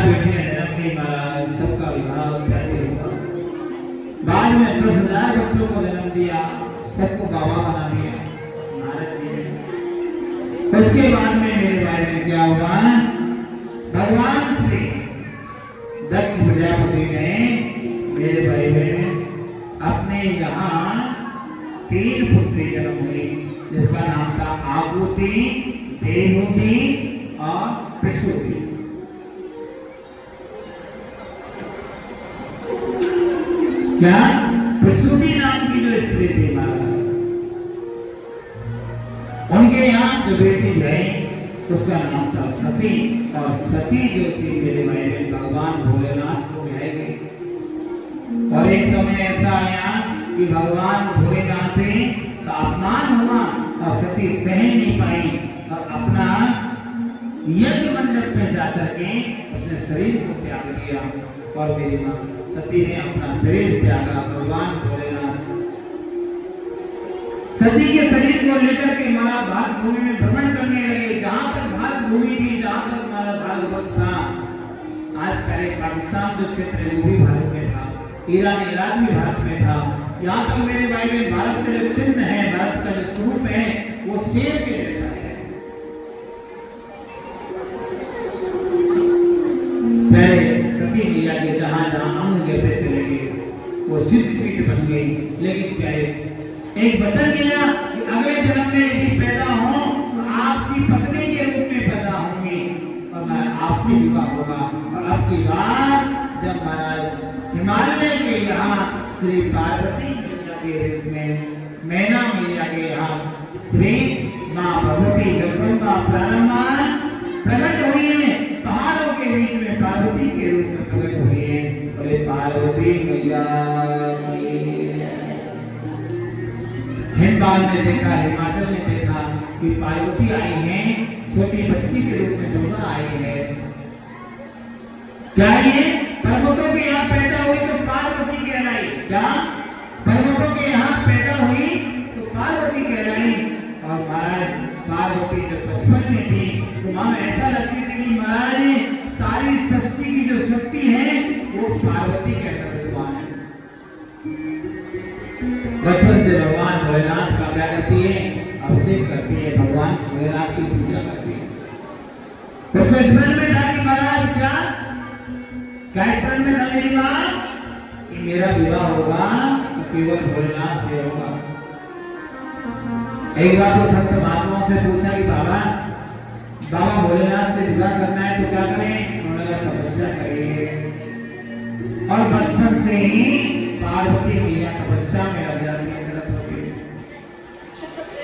बेटियां जन्म दी महाराज, सबका विवाह इत्यादि हुआ। बाद में 10,000 बच्चों को जन्म दिया, सबको बाबा बना दिया नारद जी ने। उसके बाद में मेरे भाई में क्या हुआ, भगवान से दक्ष प्रजापति ने मेरे भाई में अपने यहाँ 3 पुत्री जन्म हुई, जिसका नाम था आहुति, देवहूति और प्रसूति। क्या प्रसूति नाम की जो स्त्री थी महाराज, उनके यहाँ जो बेटी गई उसका नाम था सती, और सती जो थी मेरे भाई में भगवान भोलेनाथ को ब्याह गई। और एक समय ऐसा आया कि भगवान भोलेनाथ का अपमान हुआ और सती सह नहीं पाई और अपना यज्ञ मंडप में जाकर के उसने शरीर को त्याग दिया। और मेरी मां सती ने अपना शरीर त्यागा। भगवान भोलेनाथ सती के शरीर को लेकर के हमारा भारत भूमि में भ्रमण करने लगे। जहां तक भारत भूमि थी, जहां तक हमारा भारतवर्ष था, आज पहले पाकिस्तान जो क्षेत्र है वो भी भारत में था, ईरान इराक भी भारत में था। यहाँ तक मेरे भाई में भारत का जो चिन्ह है, भारत का जो स्वरूप है, वो शेर के जैसा है। पहले सती मैया के जहां जहां अंग गिरते चले गए, वो सिद्ध पीठ बन गई। लेकिन प्यारे एक वचन किया कि अगले जन्म में यदि पैदा हो तो आपकी पत्नी के रूप में पैदा होंगी और मैं आपसे विवाह होगा। और अब की बात जब महाराज हिमालय के यहाँ श्री पार्वती मैया के रूप में, मैना मैया के यहाँ श्री माँ भगवती जगदम्बा प्रारंभा प्रकट हुई है। पहाड़ों के बीच में पार्वती के रूप में प्रकट हुई है। बोले पार्वती मैया। हिंदुस्तान ने देखा, हिमाचल ने देखा कि पार्वती आई है, छोटी बच्ची के रूप में दुर्गा आई है। क्या ये पर्वतों के यहाँ पैदा हुई तो पार्वती कहलाई? क्या पर्वतों के यहाँ पैदा हुई तो पार्वती कहलाई? और महाराज पार्वती जब बचपन में थी तो मां ऐसा लगती थी कि महाराज सारी सृष्टि की जो शक्ति है वो पार्वती के अंदर विद्यमान है। बचपन से भगवान भोलेनाथ का क्या करती है, अभिषेक करती है, भगवान भोलेनाथ की पूजा करती है। उसमें स्मरण में था कि महाराज क्या स्मरण में था मेरी मां कि मेरा विवाह होगा तो केवल भोलेनाथ से होगा। एक बार तो संत महात्माओं से पूछा कि बाबा भोलेनाथ से विवाह करना है तो क्या करें? उन्होंने कहा तपस्या करिए। और बचपन से ही पार्वती मैया तपस्या